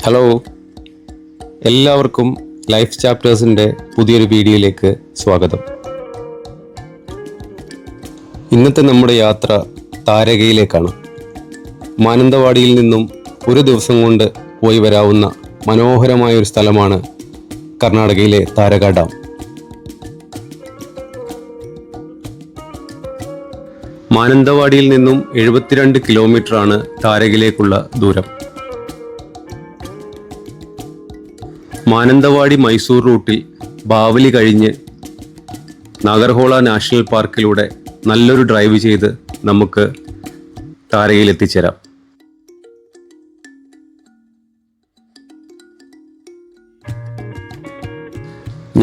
Hello, എല്ലാവർക്കും life ചാപ്റ്റേഴ്സിൻ്റെ പുതിയൊരു വീഡിയോയിലേക്ക് സ്വാഗതം. ഇന്നത്തെ നമ്മുടെ യാത്ര താരകയിലേക്കാണ്. മാനന്തവാടിയിൽ നിന്നും ഒരു ദിവസം കൊണ്ട് പോയി വരാവുന്ന മനോഹരമായൊരു സ്ഥലമാണ് കർണാടകയിലെ താരക ഡാം. മാനന്തവാടിയിൽ നിന്നും 72 കിലോമീറ്ററാണ് താരകയിലേക്കുള്ള ദൂരം. മാനന്തവാടി മൈസൂർ റൂട്ടിൽ ബാവലി കഴിഞ്ഞ് നാഗർഹോള നാഷണൽ പാർക്കിലൂടെ നല്ലൊരു ഡ്രൈവ് ചെയ്ത് നമുക്ക് താരകയിൽ എത്തിച്ചേരാം.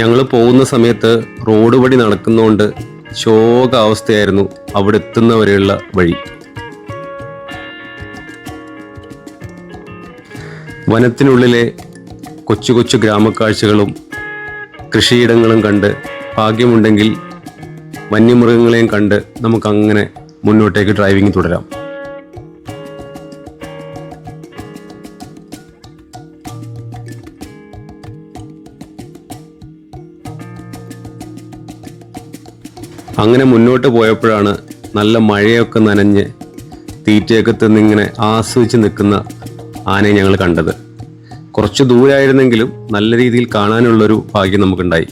ഞങ്ങൾ പോകുന്ന സമയത്ത് റോഡ് പണി നടക്കുന്നതുകൊണ്ട് ശോക അവസ്ഥയായിരുന്നു അവിടെ എത്തുന്നവരെയുള്ള വഴി. വനത്തിനുള്ളിലെ കൊച്ചു കൊച്ചു ഗ്രാമക്കാഴ്ചകളും കൃഷിയിടങ്ങളും കണ്ട്, ഭാഗ്യമുണ്ടെങ്കിൽ വന്യമൃഗങ്ങളെയും കണ്ട് നമുക്കങ്ങനെ മുന്നോട്ടേക്ക് ഡ്രൈവിംഗ് തുടരാം. അങ്ങനെ മുന്നോട്ട് പോയപ്പോഴാണ് നല്ല മഴയൊക്കെ നനഞ്ഞ് തീറ്റയൊക്കെ തിന്നിങ്ങനെ ആസ്വദിച്ച് നിൽക്കുന്ന ആനയെ ഞങ്ങൾ കണ്ടത്. കുറച്ച് ദൂരമായിരുന്നെങ്കിലും നല്ല രീതിയിൽ കാണാനുള്ളൊരു ഭാഗ്യം നമുക്കുണ്ടായി.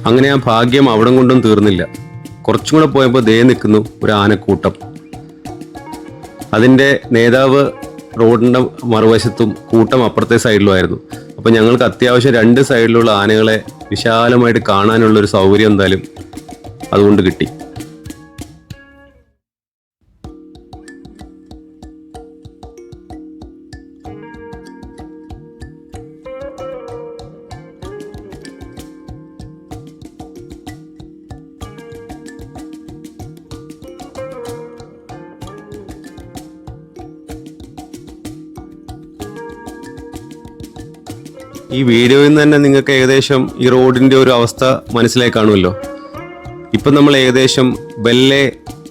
അങ്ങനെ ആ ഭാഗ്യം അവിടം കൊണ്ടും തീർന്നില്ല. കുറച്ചും കൂടെ പോയപ്പോൾ ദേ നിൽക്കുന്നു ഒരു ആനക്കൂട്ടം. അതിൻ്റെ നേതാവ് റോഡിൻ്റെ മറുവശത്തും കൂട്ടം അപ്പുറത്തെ സൈഡിലുമായിരുന്നു. അപ്പോൾ ഞങ്ങൾക്ക് അത്യാവശ്യം 2 സൈഡിലുള്ള ആനകളെ വിശാലമായിട്ട് കാണാനുള്ളൊരു സൗകര്യം എന്തായാലും അതുകൊണ്ട് കിട്ടി. ഈ വീഡിയോയിൽ നിന്ന് തന്നെ നിങ്ങൾക്ക് ഏകദേശം ഈ റോഡിൻ്റെ ഒരു അവസ്ഥ മനസ്സിലായി കാണുമല്ലോ. ഇപ്പം നമ്മൾ ഏകദേശം ബെല്ലെ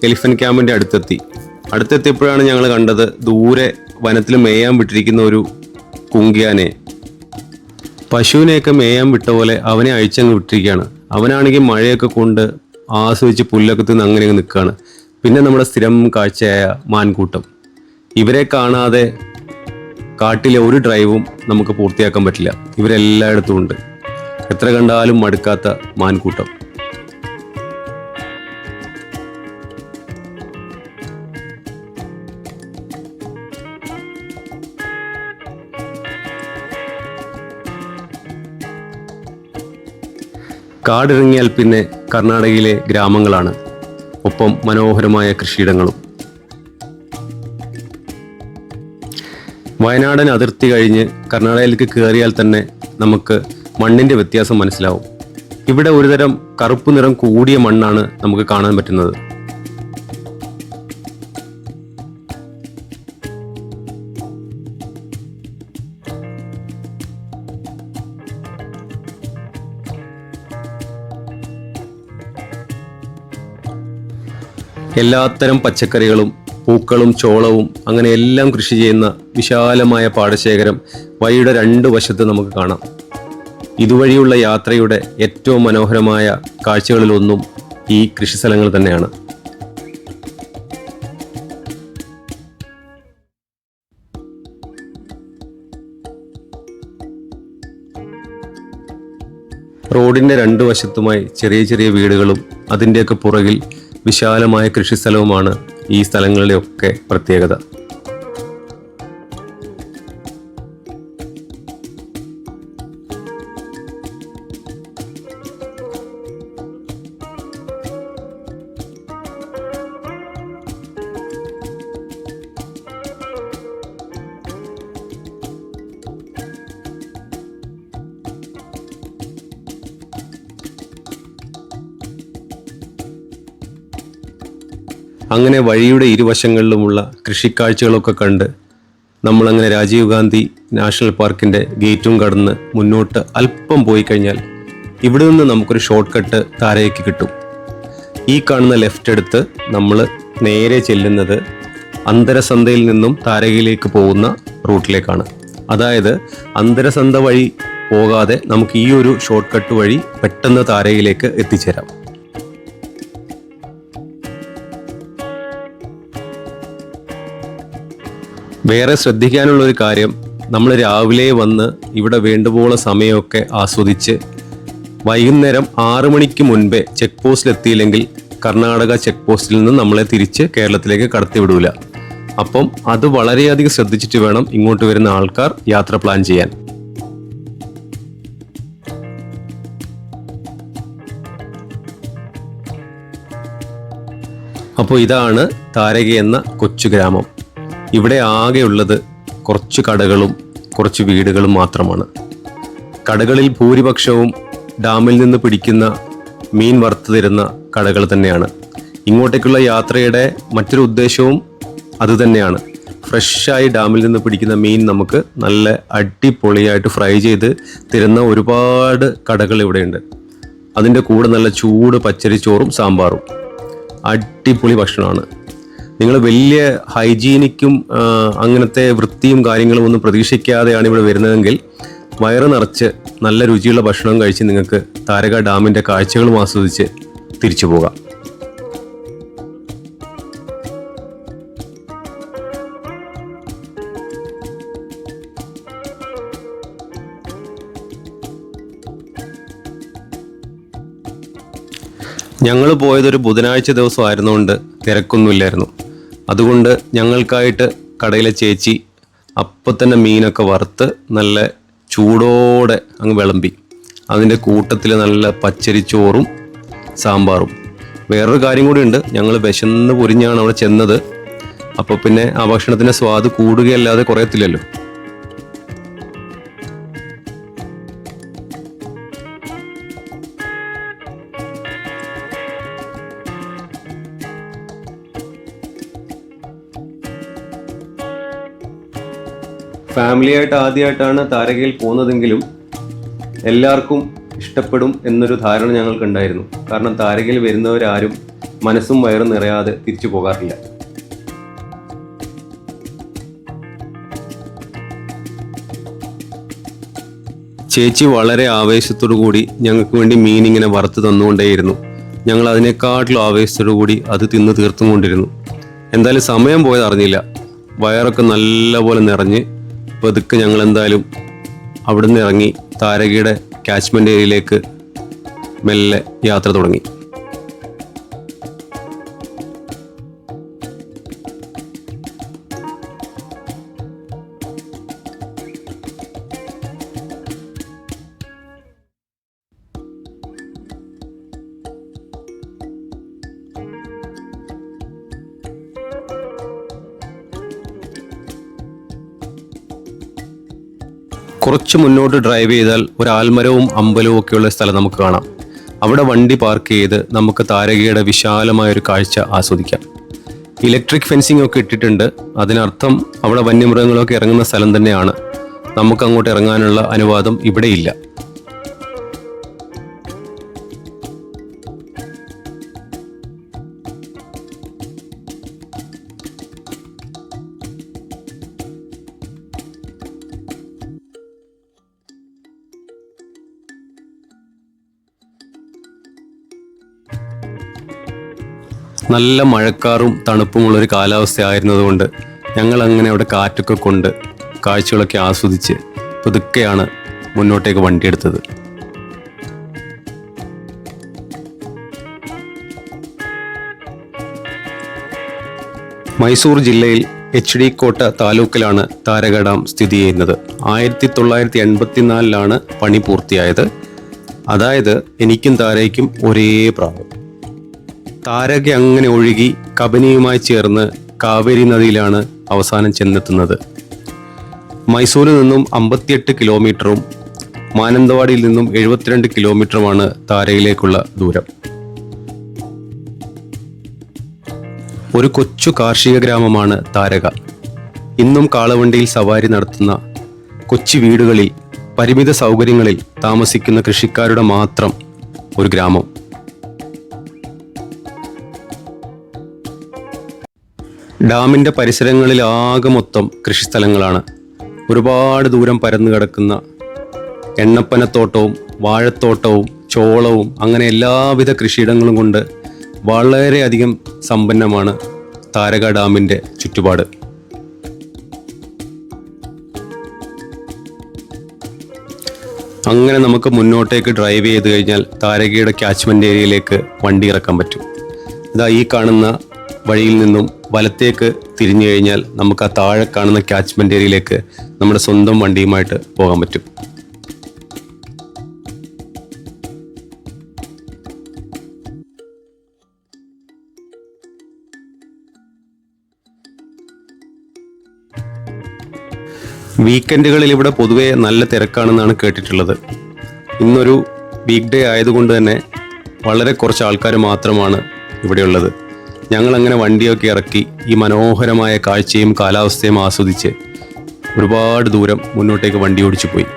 എലിഫന്റ് ക്യാമ്പിൻ്റെ അടുത്തെത്തിയപ്പോഴാണ് ഞങ്ങൾ കണ്ടത് ദൂരെ വനത്തിൽ മേയാൻ വിട്ടിരിക്കുന്ന ഒരു കുങ്കിയാനെ. പശുവിനെയൊക്കെ മേയാൻ വിട്ട പോലെ അവനെ അഴിച്ചങ്ങ് വിട്ടിരിക്കുകയാണ്. അവനാണെങ്കിൽ മഴയൊക്കെ കൊണ്ട് ആസ്വദിച്ച് പുല്ലൊക്കെ തിന്ന് അങ്ങനെ നിൽക്കുകയാണ്. പിന്നെ നമ്മുടെ സ്ഥിരം കാഴ്ചയായ മാൻകൂട്ടം. ഇവരെ കാണാതെ കാട്ടിലെ ഒരു ഡ്രൈവും നമുക്ക് പൂർത്തിയാക്കാൻ പറ്റില്ല. ഇവരെല്ലായിടത്തും ഉണ്ട്. എത്ര കണ്ടാലും മടുക്കാത്ത മാൻകൂട്ടം. കാടിറങ്ങിയാൽ പിന്നെ കർണാടകയിലെ ഗ്രാമങ്ങളാണ്, ഒപ്പം മനോഹരമായ കൃഷിയിടങ്ങളും. വയനാടൻ അതിർത്തി കഴിഞ്ഞ് കർണാടകയിലേക്ക് കയറിയാൽ തന്നെ നമുക്ക് മണ്ണിൻ്റെ വ്യത്യാസം മനസ്സിലാവും. ഇവിടെ ഒരുതരം കറുപ്പ് നിറം കൂടിയ മണ്ണാണ് നമുക്ക് കാണാൻ പറ്റുന്നത്. എല്ലാത്തരം പച്ചക്കറികളും പൂക്കളും ചോളവും അങ്ങനെ എല്ലാം കൃഷി ചെയ്യുന്ന വിശാലമായ പാടശേഖരം വഴിയുടെ 2 വശത്ത് നമുക്ക് കാണാം. ഇതുവഴിയുള്ള യാത്രയുടെ ഏറ്റവും മനോഹരമായ കാഴ്ചകളിലൊന്നും ഈ കൃഷിസ്ഥലങ്ങൾ തന്നെയാണ്. റോഡിൻ്റെ 2 വശത്തുമായി ചെറിയ ചെറിയ വീടുകളും അതിൻ്റെയൊക്കെ പുറകിൽ വിശാലമായ കൃഷിസ്ഥലവുമാണ് ഈ സ്ഥലങ്ങളുടെയൊക്കെ പ്രത്യേകത. അങ്ങനെ വഴിയുടെ ഇരുവശങ്ങളിലുമുള്ള കൃഷിക്കാഴ്ചകളൊക്കെ കണ്ട് നമ്മളങ്ങനെ രാജീവ് ഗാന്ധി നാഷണൽ പാർക്കിൻ്റെ ഗേറ്റും കടന്ന് മുന്നോട്ട് അല്പം പോയി കഴിഞ്ഞാൽ ഇവിടെ നിന്ന് നമുക്കൊരു ഷോർട്ട് കട്ട് താരകയ്ക്ക് കിട്ടും. ഈ കാണുന്ന ലെഫ്റ്റ് എടുത്ത് നമ്മൾ നേരെ ചെല്ലുന്നത് അന്തരസന്ധയിൽ നിന്നും താരകയിലേക്ക് പോകുന്ന റൂട്ടിലേക്കാണ്. അതായത് അന്തരസന്ധ വഴി പോകാതെ നമുക്ക് ഈ ഒരു ഷോർട്ട് കട്ട് വഴി പെട്ടെന്ന് താരകയിലേക്ക് എത്തിച്ചേരാം. വേറെ ശ്രദ്ധിക്കാനുള്ളൊരു കാര്യം, നമ്മൾ രാവിലെ വന്ന് ഇവിടെ വേണ്ടുവോളം സമയമൊക്കെ ആസ്വദിച്ച് വൈകുന്നേരം 6 മണിക്ക് മുൻപേ ചെക്ക് പോസ്റ്റിൽ എത്തിയില്ലെങ്കിൽ കർണാടക ചെക്ക് പോസ്റ്റിൽ നിന്ന് നമ്മളെ തിരിച്ച് കേരളത്തിലേക്ക് കടത്തിവിടൂല. അപ്പം അത് വളരെയധികം ശ്രദ്ധിച്ചിട്ട് വേണം ഇങ്ങോട്ട് വരുന്ന ആൾക്കാർ യാത്ര പ്ലാൻ ചെയ്യാൻ. അപ്പോൾ ഇതാണ് താരക എന്ന കൊച്ചു ഗ്രാമം. ഇവിടെ ആകെയുള്ളത് കുറച്ച് കടകളും കുറച്ച് വീടുകളും മാത്രമാണ്. കടകളിൽ ഭൂരിപക്ഷവും ഡാമിൽ നിന്ന് പിടിക്കുന്ന മീൻ വറുത്തു തരുന്ന കടകൾ തന്നെയാണ്. ഇങ്ങോട്ടേക്കുള്ള യാത്രയുടെ മറ്റൊരു ഉദ്ദേശവും അതുതന്നെയാണ്. ഫ്രഷായി ഡാമിൽ നിന്ന് പിടിക്കുന്ന മീൻ നമുക്ക് നല്ല അടിപൊളിയായിട്ട് ഫ്രൈ ചെയ്ത് തരുന്ന ഒരുപാട് കടകൾ ഇവിടെയുണ്ട്. അതിൻ്റെ കൂടെ നല്ല ചൂട് പച്ചരിച്ചോറും സാമ്പാറും അടിപൊളി ഭക്ഷണമാണ്. നിങ്ങൾ വലിയ ഹൈജീനിക്കും അങ്ങനത്തെ വൃത്തിയും കാര്യങ്ങളും ഒന്നും പ്രതീക്ഷിക്കാതെയാണ് ഇവിടെ വരുന്നതെങ്കിൽ വയറ് നിറച്ച് നല്ല രുചിയുള്ള ഭക്ഷണം കഴിച്ച് നിങ്ങൾക്ക് താരക ഡാമിൻ്റെ കാഴ്ചകളും ആസ്വദിച്ച് തിരിച്ചു പോകാം. ഞങ്ങൾ പോയതൊരു ബുധനാഴ്ച ദിവസം ആയിരുന്നുകൊണ്ട് തിരക്കൊന്നുമില്ലായിരുന്നു. അതുകൊണ്ട് ഞങ്ങൾക്കായിട്ട് കടയിലെ ചേച്ചി അപ്പം തന്നെ മീനൊക്കെ വറുത്ത് നല്ല ചൂടോടെ അങ്ങ് വിളമ്പി. അതിൻ്റെ കൂട്ടത്തിൽ നല്ല പച്ചരിച്ചോറും സാമ്പാറും. വേറൊരു കാര്യം കൂടി ഉണ്ട്, ഞങ്ങൾ വിശന്ന് പൊരിഞ്ഞാണ് അവിടെ ചെന്നത്. അപ്പോൾ പിന്നെ ആ ഭക്ഷണത്തിൻ്റെ സ്വാദ് കൂടുകയല്ലാതെ കുറയത്തില്ലല്ലോ. ഫാമിലിയായിട്ട് ആദ്യമായിട്ടാണ് താരകയിൽ പോകുന്നതെങ്കിലും എല്ലാവർക്കും ഇഷ്ടപ്പെടും എന്നൊരു ധാരണ ഞങ്ങൾക്കുണ്ടായിരുന്നു. കാരണം താരകയിൽ വരുന്നവരാരും മനസ്സും വയറും നിറയാതെ തിരിച്ചു പോകാറില്ല. ചേച്ചി വളരെ ആവേശത്തോടു കൂടി ഞങ്ങൾക്ക് വേണ്ടി മീൻ ഇങ്ങനെ വറുത്ത് തന്നുകൊണ്ടേയിരുന്നു. ഞങ്ങൾ അതിനേക്കാട്ടിലും ആവേശത്തോടു കൂടി അത് തിന്ന് തീർത്തും കൊണ്ടിരുന്നു. എന്തായാലും സമയം പോയത് അറിഞ്ഞില്ല. വയറൊക്കെ നല്ലപോലെ നിറഞ്ഞ് പതുക്കെ ഞങ്ങൾ എന്തായാലും അവിടുന്ന് ഇറങ്ങി താരകയുടെ കാച്ച്മെൻ്റ് ഏരിയയിലേക്ക് മെല്ലെ യാത്ര തുടങ്ങി. കുറച്ച് മുന്നോട്ട് ഡ്രൈവ് ചെയ്താൽ ഒരു ആൽമരവും അമ്പലവും ഒക്കെയുള്ള സ്ഥലം നമുക്ക് കാണാം. അവിടെ വണ്ടി പാർക്ക് ചെയ്ത് നമുക്ക് താരകയുടെ വിശാലമായൊരു കാഴ്ച ആസ്വദിക്കാം. ഇലക്ട്രിക് ഫെൻസിംഗ് ഒക്കെ ഇട്ടിട്ടുണ്ട്. അതിനർത്ഥം അവിടെ വന്യമൃഗങ്ങളൊക്കെ ഇറങ്ങുന്ന സ്ഥലം തന്നെയാണ്. നമുക്ക് അങ്ങോട്ട് ഇറങ്ങാനുള്ള അനുവാദം ഇവിടെയില്ല. നല്ല മഴക്കാറും തണുപ്പുമുള്ളൊരു കാലാവസ്ഥ ആയിരുന്നതുകൊണ്ട് ഞങ്ങൾ അങ്ങനെ അവിടെ കാറ്റൊക്കെ കൊണ്ട് കാഴ്ചകളൊക്കെ ആസ്വദിച്ച് പുതുക്കെയാണ് മുന്നോട്ടേക്ക് വണ്ടിയെടുത്തത്. മൈസൂർ ജില്ലയിൽ HD കോട്ട താലൂക്കിലാണ് താരക ഡാം സ്ഥിതി ചെയ്യുന്നത്. 1984 പണി പൂർത്തിയായത്. അതായത് എനിക്കും താരയ്ക്കും ഒരേ പ്രായം. താരക അങ്ങനെ ഒഴുകി കബനിയുമായി ചേർന്ന് കാവേരി നദിയിലാണ് അവസാനം ചെന്നെത്തുന്നത്. മൈസൂരിൽ നിന്നും 58 കിലോമീറ്ററും മാനന്തവാടിയിൽ നിന്നും 72 കിലോമീറ്ററുമാണ് താരകയിലേക്കുള്ള ദൂരം. ഒരു കൊച്ചു കാർഷിക ഗ്രാമമാണ് താരക. ഇന്നും കാളവണ്ടിയിൽ സവാരി നടത്തുന്ന കൊച്ചു വീടുകളിൽ പരിമിത സൗകര്യങ്ങളിൽ താമസിക്കുന്ന കൃഷിക്കാരുടെ മാത്രം ഒരു ഗ്രാമം. ഡാമിൻ്റെ പരിസരങ്ങളിൽ ആകെ മൊത്തം കൃഷിസ്ഥലങ്ങളാണ്. ഒരുപാട് ദൂരം പരന്നു കിടക്കുന്ന എണ്ണപ്പനത്തോട്ടവും വാഴത്തോട്ടവും ചോളവും അങ്ങനെ എല്ലാവിധ കൃഷിയിടങ്ങളും കൊണ്ട് വളരെയധികം സമ്പന്നമാണ് താരക ഡാമിൻ്റെ ചുറ്റുപാട്. അങ്ങനെ നമുക്ക് മുന്നോട്ടേക്ക് ഡ്രൈവ് ചെയ്ത് കഴിഞ്ഞാൽ താരകയുടെ ക്യാച്ച്മെൻ്റ് ഏരിയയിലേക്ക് വണ്ടി ഇറക്കാൻ പറ്റും. ഇതാ ഈ കാണുന്ന വഴിയിൽ നിന്നും വലത്തേക്ക് തിരിഞ്ഞു കഴിഞ്ഞാൽ നമുക്ക് ആ താഴെ കാണുന്ന ക്യാച്ച്മെൻ്റ് ഏരിയയിലേക്ക് നമ്മുടെ സ്വന്തം വണ്ടിയുമായിട്ട് പോകാൻ പറ്റും. വീക്കെൻഡുകളിൽ ഇവിടെ പൊതുവെ നല്ല തിരക്കാണെന്നാണ് കേട്ടിട്ടുള്ളത്. ഇന്നൊരു വീക്ക് ഡേ ആയതുകൊണ്ട് തന്നെ വളരെ കുറച്ച് ആൾക്കാർ മാത്രമാണ് ഇവിടെയുള്ളത്. ഞങ്ങളങ്ങനെ വണ്ടിയൊക്കെ ഇറക്കി ഈ മനോഹരമായ കാഴ്ചയും കാലാവസ്ഥയും ആസ്വദിച്ച് ഒരുപാട് ദൂരം മുന്നോട്ടേക്ക് വണ്ടി ഓടിച്ചു പോയി.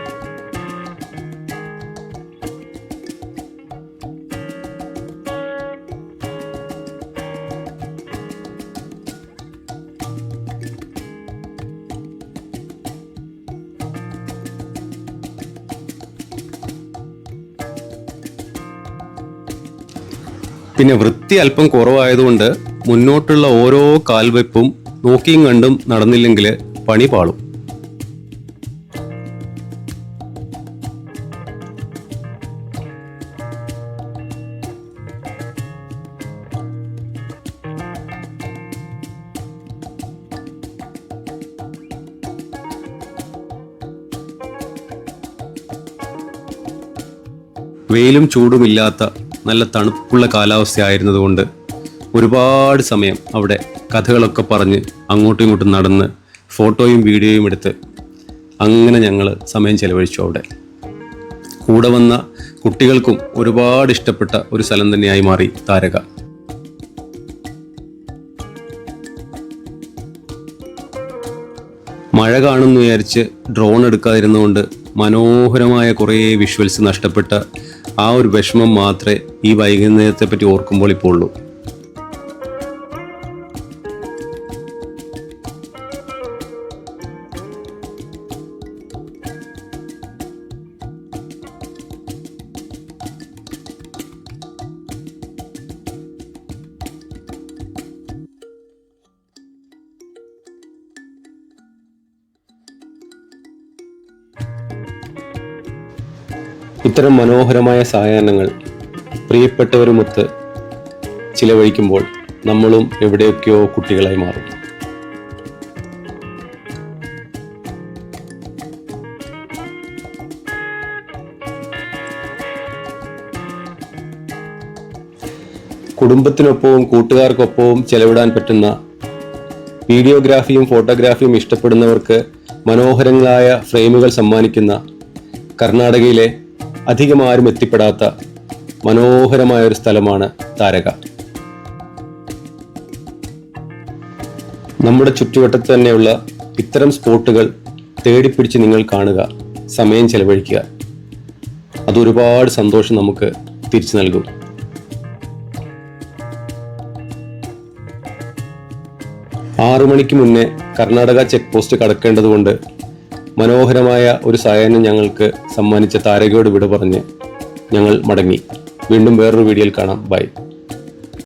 പിന്നെ വൃത്തി അല്പം കുറവായതുകൊണ്ട് മുന്നോട്ടുള്ള ഓരോ കാൽവെപ്പും നോക്കിയും കണ്ടും നടന്നില്ലെങ്കിൽ പണി പാളും. വെയിലും ചൂടുമില്ലാത്ത നല്ല തണുപ്പുള്ള കാലാവസ്ഥ ആയിരുന്നതുകൊണ്ട് ഒരുപാട് സമയം അവിടെ കഥകളൊക്കെ പറഞ്ഞ് അങ്ങോട്ടും ഇങ്ങോട്ടും നടന്ന് ഫോട്ടോയും വീഡിയോയും എടുത്ത് അങ്ങനെ ഞങ്ങൾ സമയം ചെലവഴിച്ചു. അവിടെ കൂടെ വന്ന കുട്ടികൾക്കും ഒരുപാട് ഇഷ്ടപ്പെട്ട ഒരു സ്ഥലം തന്നെയായി മാറി താരക. മഴ കാണുമെന്ന് വിചാരിച്ച് ഡ്രോൺ എടുക്കാതിരുന്നുകൊണ്ട് മനോഹരമായ കുറേ വിഷ്വൽസ് നഷ്ടപ്പെട്ട ആ ഒരു വിഷമം മാത്രമേ ഈ വൈകുന്നേരത്തെ പറ്റി ഓർക്കുമ്പോൾ ഇപ്പോൾ ഉള്ളൂ. ഇത്തരം മനോഹരമായ സായാഹ്നങ്ങൾ പ്രിയപ്പെട്ടവരുമൊത്ത് ചിലവഴിക്കുമ്പോൾ നമ്മളും എവിടെയൊക്കെയോ കുട്ടികളായി മാറും. കുടുംബത്തിനൊപ്പവും കൂട്ടുകാർക്കൊപ്പവും ചെലവിടാൻ പറ്റുന്ന വീഡിയോഗ്രാഫിയും ഫോട്ടോഗ്രാഫിയും ഇഷ്ടപ്പെടുന്നവർക്ക് മനോഹരങ്ങളായ ഫ്രെയിമുകൾ സമ്മാനിക്കുന്ന കർണാടകയിലെ അധികം ആരും എത്തിപ്പെടാത്ത മനോഹരമായ ഒരു സ്ഥലമാണ് താരക. നമ്മുടെ ചുറ്റുവട്ടത്ത് തന്നെയുള്ള ഇത്തരം സ്പോട്ടുകൾ തേടിപ്പിടിച്ച് നിങ്ങൾ കാണുക, സമയം ചെലവഴിക്കുക. അതൊരുപാട് സന്തോഷം നമുക്ക് തിരിച്ചു നൽകും. ആറു മണിക്ക് മുന്നേ കർണാടക ചെക്ക് പോസ്റ്റ് കടക്കേണ്ടതുകൊണ്ട് മനോഹരമായ ഒരു സായാഹ്നം ഞങ്ങൾക്ക് സമ്മാനിച്ച താരകയോട് വിട പറഞ്ഞ് ഞങ്ങൾ മടങ്ങി. വീണ്ടും വേറൊരു വീഡിയോയിൽ കാണാം. ബൈ.